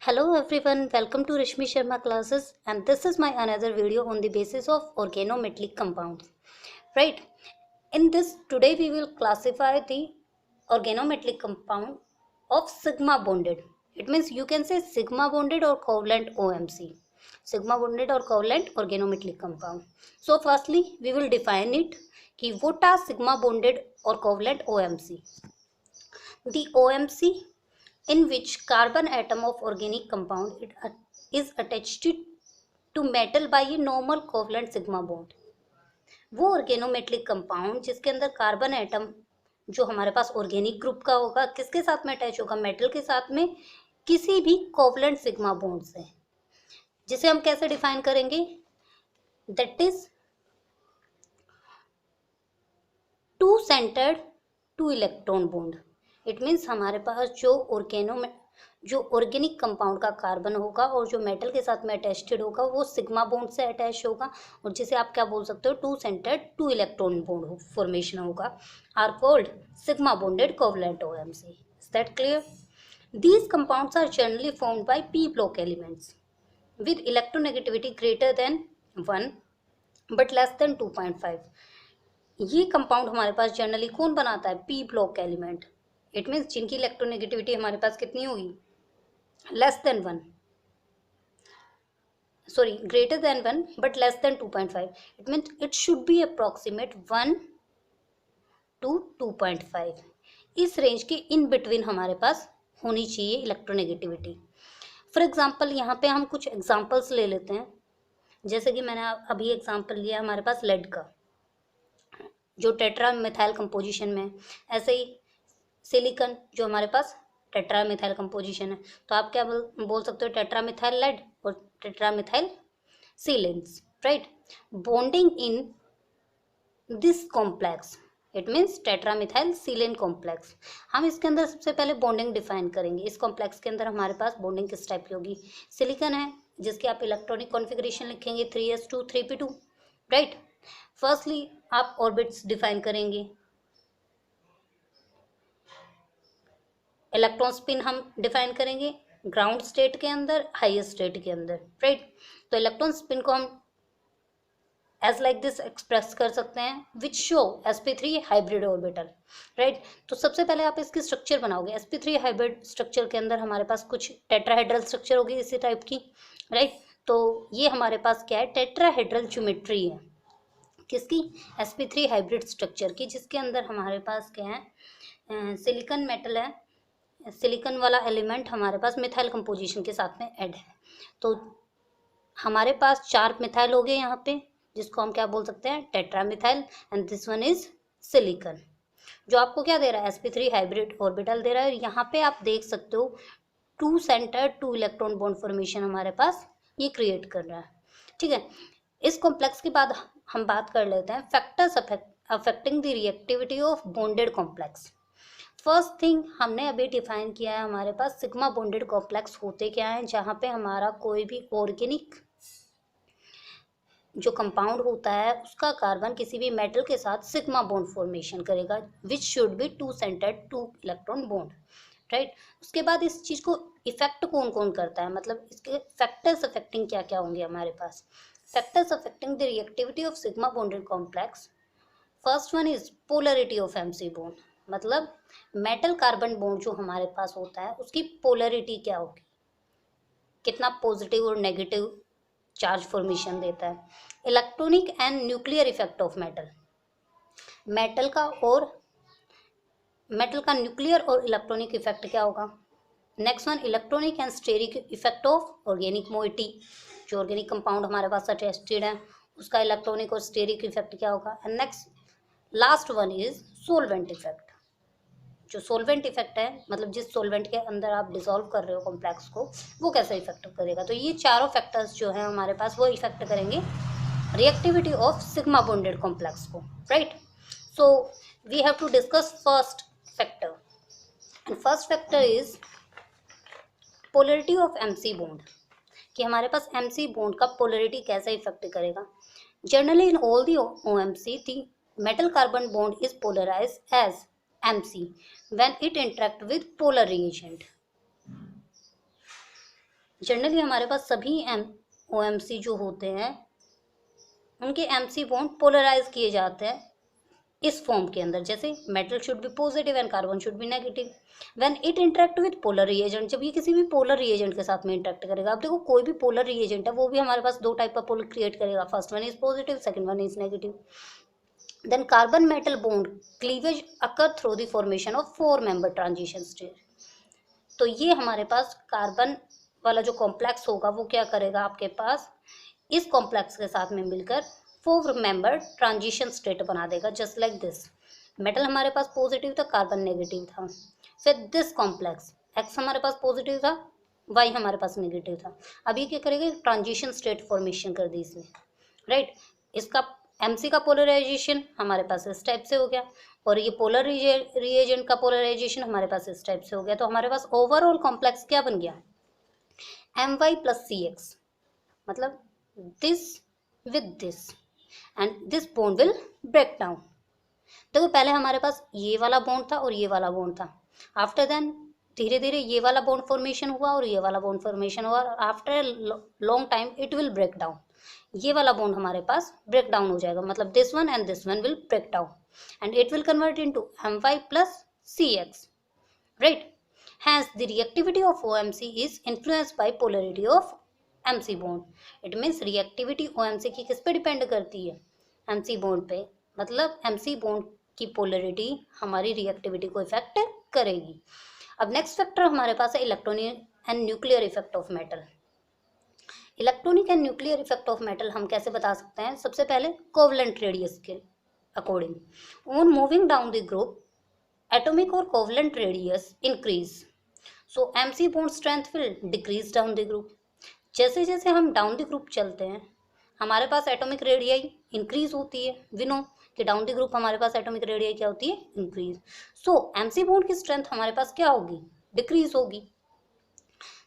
Hello everyone, welcome to Rishmi Sharma classes, and this is my another video on the basis of organometallic compounds. Right, in this today we will classify the organometallic compound of sigma bonded. It means you can say sigma bonded or covalent OMC. Sigma bonded or covalent organometallic compound. So firstly we will define it कि what are sigma bonded or covalent OMC. The OMC in which carbon atom of organic compound is attached to metal by a normal covalent sigma bond. वो organometallic compound जिसके अंदर carbon atom जो हमारे पास organic group का होगा किसके साथ में अटैच होगा, मेटल के साथ में किसी भी कोवलेंट सिग्मा बॉन्ड से, जिसे हम कैसे डिफाइन करेंगे, that is two centred two electron bond. It means हमारे पास जो ऑर्गेनिक कंपाउंड का कार्बन होगा और जो मेटल के साथ में अटैच्ड होगा वो सिग्मा बॉन्ड से अटैच होगा, और जिसे आप क्या बोल सकते हो, two centred two electron bond formation होगा, are called sigma bonded covalent OMC. Is that clear? These compounds are generally formed by p block elements with electronegativity greater than 1 but less than 2.5. ये compound हमारे पास generally कौन बनाता है, P block element. It means जिनकी electronegativity हमारे पास कितनी होगी, less than 1, sorry greater than 1 but less than 2.5. It means it should be approximate 1 to 2.5. इस रेंज के इन बिटवीन हमारे पास होनी चाहिए इलेक्ट्रोनेगेटिविटी. फॉर एग्जाम्पल यहाँ पे हम कुछ एग्जाम्पल्स ले लेते हैं. जैसे कि मैंने अभी एग्जाम्पल लिया हमारे पास लेड का, जो टेट्रा मिथाइल कंपोजिशन में है. ऐसे ही सिलिकन जो हमारे पास टेट्रा मिथाइल कंपोजिशन है, तो आप क्या बोल सकते हो, टेट्रा मिथाइल लेड और tetra methyl silanes. Right, bonding in this complex, it means tetra methyl silane complex. हम इसके अंदर सबसे पहले बॉन्डिंग डिफाइन करेंगे. इस कॉम्प्लेक्स के अंदर हमारे पास बॉन्डिंग किस टाइप की होगी, सिलिकन है जिसकी आप इलेक्ट्रॉनिक कॉन्फ़िगरेशन लिखेंगे 3s2 3p2. राइट, फर्स्टली आप ऑर्बिट्स डिफाइन करेंगे, इलेक्ट्रॉन स्पिन हम डिफाइन करेंगे ग्राउंड स्टेट के अंदर, हाईएस्ट स्टेट के अंदर. राइट, तो इलेक्ट्रॉन स्पिन को हम एज लाइक दिस एक्सप्रेस कर सकते हैं, which show sp3 hybrid orbital. Right, तो सबसे पहले आप इसकी स्ट्रक्चर बनाओगे. sp3 हाइब्रिड स्ट्रक्चर के अंदर हमारे पास कुछ टेट्राहेड्रल स्ट्रक्चर होगी इसी टाइप की. राइट, तो ये हमारे पास क्या है, टेट्राहेड्रल ज्योमेट्री है किसकी, sp3 हाइब्रिड स्ट्रक्चर की, जिसके अंदर हमारे पास क्या है, सिलिकन मेटल है, सिलिकन वाला एलिमेंट हमारे पास मिथाइल कंपोजिशन के साथ में ऐड है. तो हमारे पास 4 मिथाइल हो गए यहाँ पे, जिसको हम क्या बोल सकते हैं, tetra methyl, and this one is silicon, जो आपको क्या दे रहा है, sp3 हाइब्रिड ऑर्बिटल दे रहा है. यहाँ पे आप देख सकते हो two centre two electron bond formation हमारे पास ये क्रिएट कर रहा है. ठीक है, इस कॉम्प्लेक्स के बाद हम बात कर लेते हैं factors affecting the reactivity of bonded complex. First thing हमने अभी डिफाइन किया है, हमारे पास सिग्मा बॉन्डेड कॉम्प्लेक्स होते क्या हैं, जहाँ पे हमारा कोई भी ऑर्गेनिक जो कंपाउंड होता है उसका कार्बन किसी भी मेटल के साथ सिग्मा बॉन्ड फॉर्मेशन करेगा, which should be two centred two electron bond. Right, उसके बाद इस चीज़ को इफेक्ट कौन कौन करता है, मतलब इसके फैक्टर्स अफेक्टिंग क्या क्या होंगे हमारे पास. Factors affecting the reactivity of sigma bonded complex, first one is polarity of MC bond. मतलब मेटल कार्बन बॉन्ड जो हमारे पास होता है उसकी पोलरिटी क्या होगी, कितना पॉजिटिव और नेगेटिव चार्ज फॉर्मेशन देता है. Electronic and nuclear effect of metal, metal का न्यूक्लियर और इलेक्ट्रॉनिक इफेक्ट क्या होगा. Next one, electronic and steric effect of organic moiety, जो ऑर्गेनिक कंपाउंड हमारे पास अटैच्ड है उसका इलेक्ट्रॉनिक और स्टेरिक इफेक्ट क्या होगा. And next last one is solvent effect. जो सोलवेंट इफेक्ट है, मतलब जिस सोलवेंट के अंदर आप डिसॉल्व कर रहे हो कॉम्प्लेक्स को, वो कैसे इफेक्ट करेगा. तो ये चारों फैक्टर्स जो है हमारे पास वो इफेक्ट करेंगे reactivity of sigma bonded complex को. Right, so we have to discuss first factor, and first factor is polarity of MC bond, कि हमारे पास MC बॉन्ड का पोलरिटी कैसे इफेक्ट करेगा. Generally in all the OMC the metal carbon bond is polarised as MC when it interact with polar reagent. Generally हमारे पास सभी OMC जो होते हैं उनके MC बॉन्ड पोलराइज किए जाते हैं इस फॉर्म के अंदर, जैसे metal should be positive and carbon should be negative when it interact with polar reagent. जब ये किसी भी पोलर रिएजेंट के साथ में इंटरेक्ट करेगा, अब देखो कोई भी पोलर रिएजेंट है वो भी हमारे पास दो टाइप का पोलर क्रिएट करेगा, first one is positive, second one is negative. Then carbon metal bond cleavage occur through the formation of 4 member transition state. तो ये हमारे पास कार्बन वाला जो कॉम्प्लेक्स होगा वो क्या करेगा, आपके पास इस कॉम्प्लेक्स के साथ में मिलकर 4 मेंबर ट्रांजिशन स्टेट बना देगा, जस्ट लाइक दिस। मेटल हमारे पास पॉजिटिव था, कार्बन नेगेटिव था, फिर दिस कॉम्प्लेक्स एक्स हमारे पास पॉजिटिव था, वाई हमारे पास नेगेटिव था। अब ये क्या करेगा, ट्रांजिशन स्टेट फॉर्मेशन कर दी इसमें, राइट। इसका MC का पोलराइजेशन हमारे पास इस टाइप से हो गया और ये पोलर रिएजेंट का पोलराइजेशन हमारे पास इस टाइप से हो गया। तो हमारे पास ओवरऑल कॉम्प्लेक्स क्या बन गया, My + Cx, मतलब this with this and this bond will break down। देखो पहले हमारे पास ये वाला बॉन्ड था और ये वाला बॉन्ड था, आफ्टर देन धीरे धीरे ये वाला बॉन्ड फॉर्मेशन हुआ और ये वाला बॉन्ड फॉर्मेशन हुआ, और after long time it will break down. ये वाला बॉन्ड हमारे पास ब्रेक डाउन हो जाएगा, मतलब this one and this one will break down and it will convert into My + Cx, right? Hence the reactivity of OMC is influenced by polarity of MC bond। It means reactivity OMC की किस पे depend करती है, MC bond पे, मतलब MC bond की polarity हमारी reactivity को इफेक्ट करेगी। अब नेक्स्ट फैक्टर हमारे पास है electronic and nuclear effect of metal. Electronic and nuclear effect of metal हम कैसे बता सकते हैं, सबसे पहले कोवलेंट रेडियस के according. On moving down the group atomic और covalent radius increase, so MC bond strength will decrease down the group. जैसे जैसे हम डाउन द ग्रुप चलते हैं हमारे पास एटॉमिक रेडियाई इंक्रीज होती है, वी नो कि डाउन द ग्रुप हमारे पास एटॉमिक रेडियाई क्या होती है, इंक्रीज। सो MC बॉन्ड की स्ट्रेंथ हमारे पास क्या होगी, डिक्रीज होगी।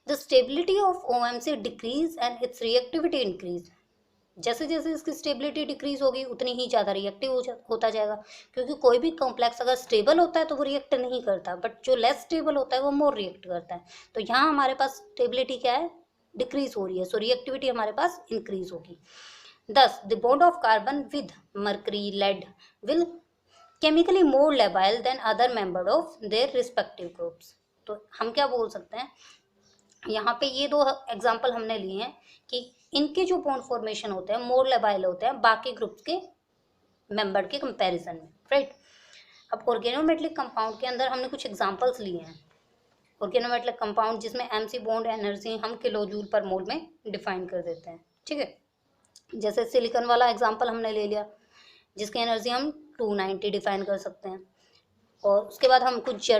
The stability of OMC decrease and it's reactivity increase. जैसे जैसे इसकी स्टेबिलिटी डिक्रीज होगी उतनी ही ज़्यादा रिएक्टिव होता जाएगा, क्योंकि कोई भी कॉम्प्लेक्स अगर स्टेबल होता है तो वो रिएक्ट नहीं करता, बट जो लेस स्टेबल होता है वो मोर रिएक्ट करता है। तो यहाँ हमारे पास स्टेबिलिटी क्या है, डिक्रीज हो रही है, सो रिएक्टिविटी हमारे पास इंक्रीज होगी। Thus, the bond of carbon with mercury, lead will chemically more labile than other members of their respective groups। तो हम क्या बोल सकते हैं, यहाँ पे ये दो एग्जाम्पल हमने लिए हैं कि इनके जो बॉन्ड फॉर्मेशन होते हैं मोर लेबाइल होते हैं बाकी ग्रुप्स के मेंबर के कंपैरिजन में, राइट। अब ऑर्गेनोमेटलिक कंपाउंड के अंदर हमने कुछ एग्जांपल्स लिए हैं। ऑर्गेनोमेटलिक कंपाउंड जिसमें MC बॉन्ड एनर्जी हम किलो जूल पर मोल में डिफाइन कर देते हैं, ठीक है। जैसे सिलिकॉन वाला एग्जांपल हमने ले लिया जिसकी एनर्जी हम 290 डिफाइन कर सकते हैं, और उसके बाद हम कुछ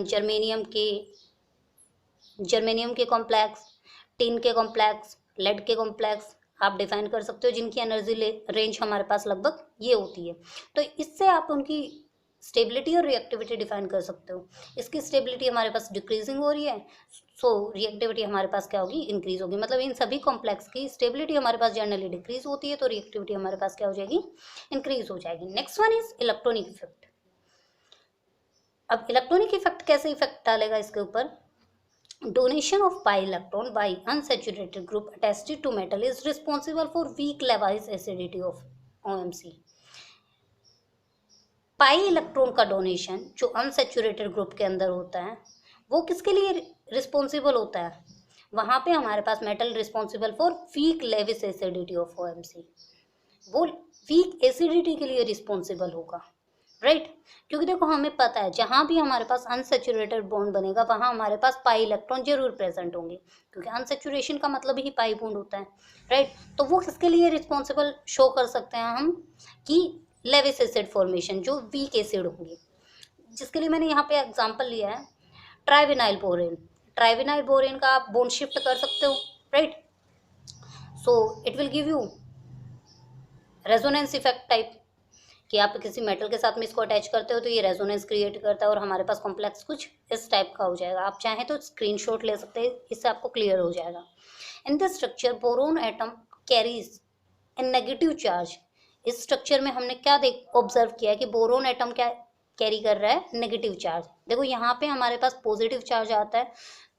जर्मेनियम के कॉम्प्लेक्स, टिन के कॉम्प्लेक्स, लेड के कॉम्प्लेक्स आप डिफाइन कर सकते हो, जिनकी एनर्जी रेंज हमारे पास लगभग ये होती है। तो इससे आप उनकी स्टेबिलिटी और रिएक्टिविटी डिफाइन कर सकते हो। इसकी स्टेबिलिटी हमारे पास डिक्रीजिंग हो रही है, सो रिएक्टिविटी हमारे पास क्या होगी, इंक्रीज होगी। मतलब इन सभी कॉम्प्लेक्स की स्टेबिलिटी हमारे पास जनरली डिक्रीज होती है, तो रिएक्टिविटी हमारे पास क्या हो जाएगी, इंक्रीज हो जाएगी। Next one is electronic effect. अब इलेक्ट्रॉनिक इफेक्ट कैसे इफेक्ट डालेगा इसके ऊपर, donation of pi electron by unsaturated group attached to metal is responsible for weak Lewis acidity of OMC। Pi electron का डोनेशन जो अनसेचुरेटेड ग्रुप के अंदर होता है वो किसके लिए रिस्पॉन्सिबल होता है, वहाँ पे हमारे पास metal responsible for weak Lewis acidity of OMC, वो वीक एसिडिटी के लिए रिस्पॉन्सिबल होगा, राइट। क्योंकि देखो हमें पता है जहाँ भी हमारे पास अनसेचुरेटेड बॉन्ड बनेगा वहाँ हमारे पास पाई इलेक्ट्रॉन जरूर प्रेजेंट होंगे, क्योंकि अनसेचुरेशन का मतलब ही पाई बॉन्ड होता है, राइट। तो वो किसके लिए रिस्पॉन्सिबल शो कर सकते हैं हम कि लेविस एसिड फॉर्मेशन जो वीक एसिड होंगे, जिसके लिए मैंने यहाँ पे एग्जांपल लिया है ट्राइविनाइल बोरेन। ट्राइविनाइल बोरेन का आप बॉन्ड शिफ्ट कर सकते हो, right. So it will give you resonance effect type, कि आप किसी मेटल के साथ में इसको अटैच करते हो तो ये रेजोनेंस क्रिएट करता है और हमारे पास कॉम्प्लेक्स कुछ इस टाइप का हो जाएगा। आप चाहें तो स्क्रीनशॉट ले सकते हैं, इससे आपको क्लियर हो जाएगा। In this structure boron atom carries A negative charge. इस स्ट्रक्चर में हमने क्या ऑब्जर्व किया है कि बोरोन एटम क्या कैरी कर रहा है, नेगेटिव चार्ज। देखो यहाँ पे हमारे पास पॉजिटिव चार्ज आता है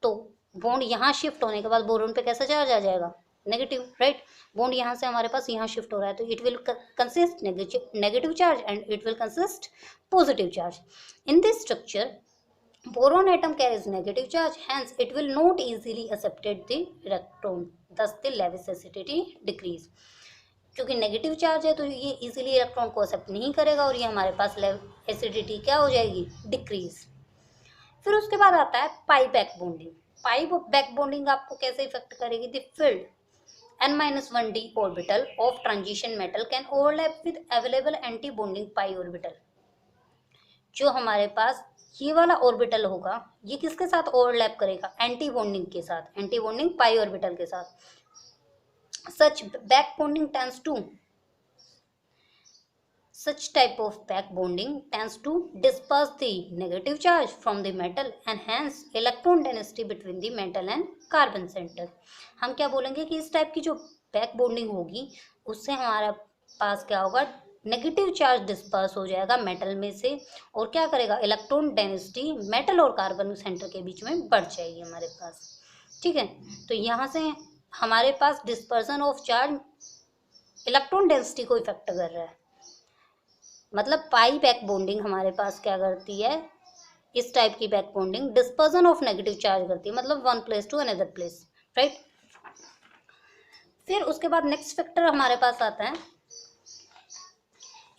तो बॉन्ड यहाँ शिफ्ट होने के बाद बोरोन पे कैसा चार्ज आ जाएगा, नेगेटिव, राइट। बॉन्ड यहाँ से हमारे पास यहाँ शिफ्ट हो रहा है तो it will consist negative charge and it will consist positive charge. In this structure boron atom carries negative charge, hence it will not easily accepted the electron, thus the Lewis acidity decrease। क्योंकि negative charge है तो ये easily electron को accept नहीं करेगा और ये हमारे पास एसिडिटी क्या हो जाएगी, डिक्रीज। फिर उसके बाद आता है पाई बैक बॉन्डिंग। पाई बैक बॉन्डिंग आपको कैसे इफेक्ट करेगी, the field n-1d orbital of transition metal can overlap with available anti bonding pi orbital। जो हमारे पास ये वाला ऑर्बिटल होगा ये किसके साथ ओवरलैप करेगा, एंटी बॉन्डिंग के साथ, एंटी बॉन्डिंग पाई ऑर्बिटल के साथ। such type of back bonding tends to disperse the negative charge from the metal and hence electron density between the metal and carbon center। हम क्या बोलेंगे कि इस टाइप की जो बैक बॉन्डिंग होगी उससे हमारा पास क्या होगा, नेगेटिव चार्ज डिस्पर्स हो जाएगा मेटल में से और क्या करेगा, इलेक्ट्रॉन डेंसिटी मेटल और कार्बन सेंटर के बीच में बढ़ जाएगी हमारे पास, ठीक है। तो यहाँ से हमारे पास dispersion of charge electron density को इफेक्ट कर रहा है, मतलब पाई बैक बॉन्डिंग हमारे पास क्या करती है, इस टाइप की back bonding dispersion of negative charge करती है, मतलब one place to another place, right. फिर उसके बाद नेक्स्ट फैक्टर हमारे पास आता है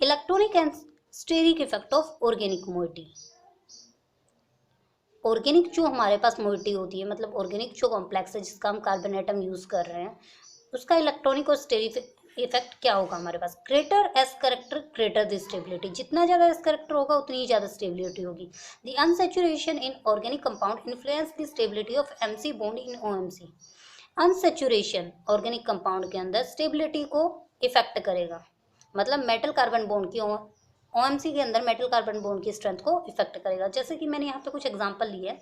electronic and steric effect of organic moiety. Organic जो हमारे पास मोइटी होती है, मतलब ऑर्गेनिक जो कॉम्प्लेक्स है जिसका हम कार्बन एटम यूज कर रहे हैं, उसका इलेक्ट्रॉनिक और स्टेरिक इफेक्ट क्या होगा हमारे पास, greater s character greater the stability. जितना ज़्यादा एस करेक्टर होगा उतनी ही ज़्यादा स्टेबिलिटी होगी। The unsaturation in organic compound influence the stability of MC bond in OMC. Unsaturation organic compound के अंदर स्टेबिलिटी को इफेक्ट करेगा, मतलब मेटल कार्बन बॉन्ड की ओएमसी के अंदर मेटल कार्बन बॉन्ड की स्ट्रेंथ को इफेक्ट करेगा। जैसे कि मैंने यहाँ पे कुछ एग्जांपल लिए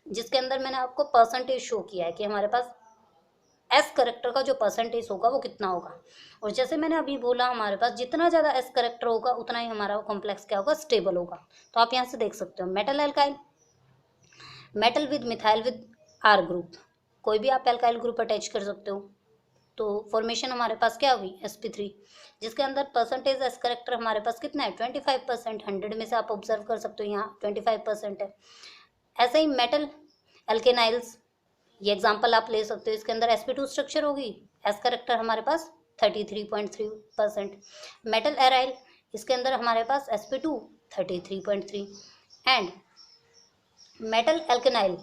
जिसके अंदर मैंने आपको परसेंटेज शो किया है कि हमारे पास एस करेक्टर का जो परसेंटेज होगा वो कितना होगा, और जैसे मैंने अभी बोला हमारे पास जितना ज़्यादा एस करेक्टर होगा उतना ही हमारा कॉम्प्लेक्स क्या होगा, स्टेबल होगा। तो आप यहाँ से देख सकते हो metal alkyl, metal with methyl with R group, कोई भी आप एल्काइल ग्रुप अटैच कर सकते हो तो फॉर्मेशन हमारे पास क्या होगी, sp3, जिसके अंदर परसेंटेज एस करेक्टर हमारे पास कितना है, 25%। 100 में से आप ऑब्जर्व कर सकते हो यहाँ 25% है। ऐसे ही मेटल एल्केनाइल्स, ये एग्जांपल आप ले सकते हो, इसके अंदर sp2 स्ट्रक्चर होगी, एस करेक्टर हमारे पास 33.3%। मेटल एराइल, इसके अंदर हमारे पास sp2 33.3 एंड मेटल एल्केनाइल,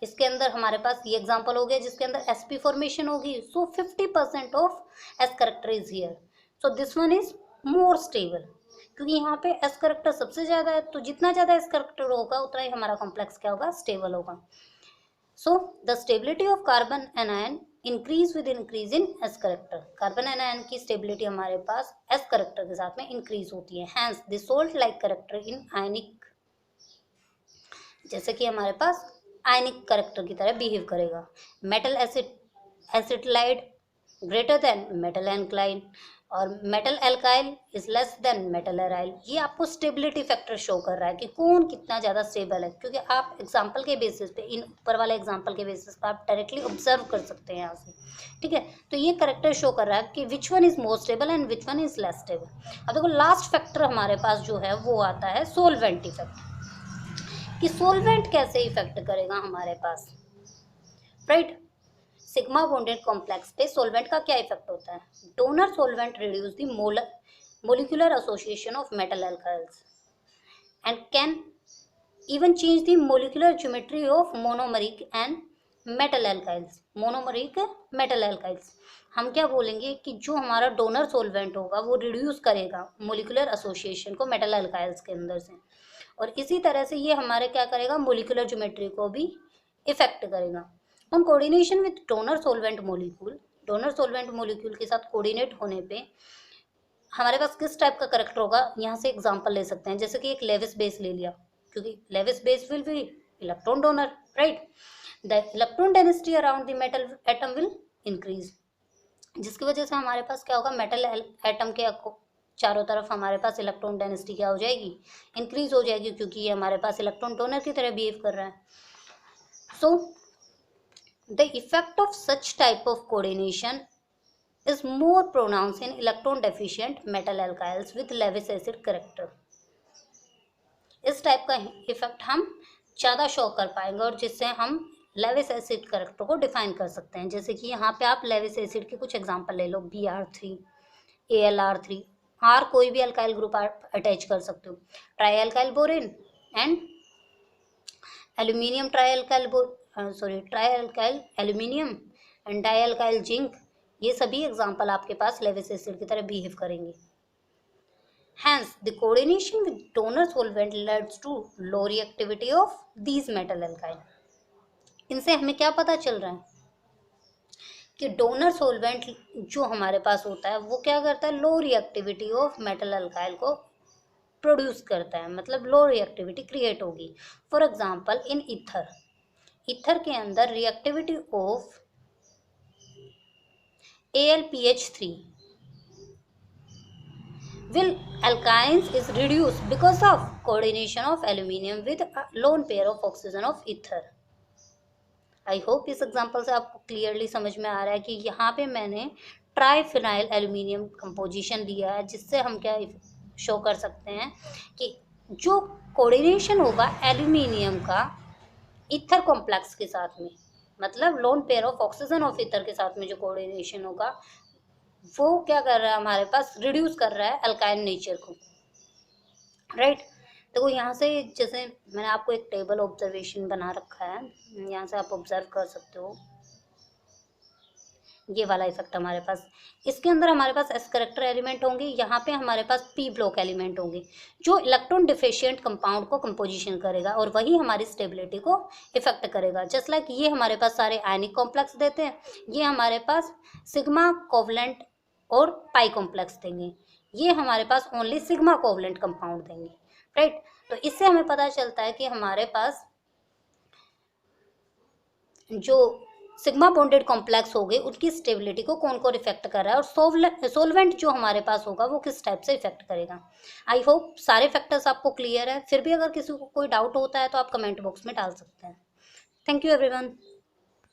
इसके अंदर हमारे पास ये एग्जांपल हो गया जिसके अंदर sp फॉर्मेशन होगी। सो 50% of s character is here, so this one is more stable, क्योंकि यहाँ पे s करेक्टर सबसे ज़्यादा है, तो जितना ज़्यादा s करेक्टर होगा उतना ही हमारा कॉम्प्लेक्स क्या होगा, स्टेबल होगा। So the stability of carbon anion increase with increase in s character. Carbon anion की स्टेबिलिटी हमारे पास s करेक्टर के साथ में इंक्रीज होती है। Hence the salt like character in ionic, जैसे कि हमारे पास आयनिक करेक्टर की तरह बिहेव करेगा। Metal acetylide greater than metal alkyl और metal alkyl is less than metal aryl. ये आपको स्टेबिलिटी फैक्टर शो कर रहा है कि कौन कितना ज़्यादा स्टेबल है, क्योंकि आप एग्जांपल के बेसिस पे, इन ऊपर वाले एग्जांपल के बेसिस पे आप डायरेक्टली ऑब्जर्व कर सकते हैं यहाँ से, ठीक है। तो ये करेक्टर शो कर रहा है कि which one is more stable and which one is less stable. अब देखो लास्ट फैक्टर हमारे पास जो है वो आता है सोलवेंट इफेक्ट, कि सोलवेंट कैसे इफेक्ट करेगा हमारे पास, राइट। सिग्मा बॉन्डेड कॉम्प्लेक्स पे सोलवेंट का क्या इफेक्ट होता है, donor solvent reduce the molecular association of metal alkyls and can even change the molecular geometry of monomeric and metal alkyls. Monomeric metal alkyls, हम क्या बोलेंगे कि जो हमारा डोनर सोलवेंट होगा वो रिड्यूस करेगा मोलिकुलर एसोसिएशन को मेटल एल्काइल्स के अंदर से, और इसी तरह से ये हमारे क्या करेगा, मोलिकुलर ज्योमेट्री को भी इफेक्ट करेगा। On coordination with donor solvent molecule, donor solvent molecule के साथ कोऑर्डिनेट होने पे हमारे पास किस टाइप का करेक्टर होगा, यहाँ से एग्जांपल ले सकते हैं। जैसे कि एक लेविस बेस ले लिया, क्योंकि Lewis base will be electron donor, right. The electron density around the metal atom will increase, जिसकी वजह से हमारे पास क्या होगा, मेटल एटम के चारों तरफ हमारे पास इलेक्ट्रॉन डेंसिटी क्या हो जाएगी, इंक्रीज हो जाएगी, क्योंकि ये हमारे पास इलेक्ट्रॉन डोनर की तरह बिहेव कर रहा है। So the effect of such type of coordination is more pronounced in electron deficient metal alkyls with Lewis acid character. इस टाइप का इफेक्ट हम ज़्यादा शो कर पाएंगे और जिससे हम लेविस एसिड करेक्टर को डिफाइन कर सकते हैं। जैसे कि यहाँ पे आप लेविस एसिड के कुछ एग्जांपल ले लो, Br3, AlR3, आर कोई भी अल्काइल ग्रुप अटैच कर सकते हो, try alkyl borane and aluminium try alkyl aluminium and die alkyl zinc, ये सभी एग्जाम्पल आपके पास लेविस एसिड की तरह बिहेव करेंगे। Hence, the coordination with donor solvent leads to low reactivity of these metal alkyl. इनसे हमें क्या पता चल रहा है कि डोनर सोलवेंट जो हमारे पास होता है वो क्या करता है, लो रिएक्टिविटी ऑफ मेटल अल्काइल को प्रोड्यूस करता है, मतलब लो रिएक्टिविटी क्रिएट होगी। फॉर एग्जांपल इन ईथर के अंदर reactivity of AlPH3 will alkynes is reduced because of coordination of aluminium with a lone pair of oxygen of ether. I hope इस example से आपको क्लियरली समझ में आ रहा है कि यहाँ पे मैंने ट्राईफिनाइल एल्यूमिनियम कंपोजिशन दिया है, जिससे हम क्या शो कर सकते हैं कि जो कोऑर्डिनेशन होगा एल्यूमिनियम का ईथर कॉम्प्लेक्स के साथ में, मतलब lone pair of oxygen of ether के साथ में जो कोऑर्डिनेशन होगा वो क्या कर रहा है, हमारे पास रिड्यूस कर रहा है अल्काइन नेचर को, राइट। देखो यहाँ से जैसे मैंने आपको एक टेबल ऑब्जर्वेशन बना रखा है, यहाँ से आप ऑब्जर्व कर सकते हो ये वाला इफेक्ट हमारे पास, इसके अंदर हमारे पास एस करेक्टर एलिमेंट होंगे, यहाँ पे हमारे पास पी ब्लॉक एलिमेंट होंगे जो इलेक्ट्रॉन डिफिशिएंट कंपाउंड को कंपोजिशन करेगा और वही हमारी स्टेबिलिटी को इफेक्ट करेगा। जस्ट लाइक ये हमारे पास सारे आयनिक कॉम्प्लेक्स देते हैं, ये हमारे पास सिग्मा कोवलेंट और पाई कॉम्प्लेक्स देंगे, ये हमारे पास ओनली सिग्मा कोवलेंट कंपाउंड देंगे, राइट। तो इससे हमें पता चलता है कि हमारे पास जो सिग्मा बॉन्डेड कॉम्प्लेक्स हो गए उनकी स्टेबिलिटी को कौन कौन इफेक्ट कर रहा है और सोलवेंट जो हमारे पास होगा वो किस टाइप से इफेक्ट करेगा। आई होप सारे फैक्टर्स आपको क्लियर है। फिर भी अगर किसी को कोई डाउट होता है तो आप कमेंट बॉक्स में डाल सकते हैं। Thank you everyone.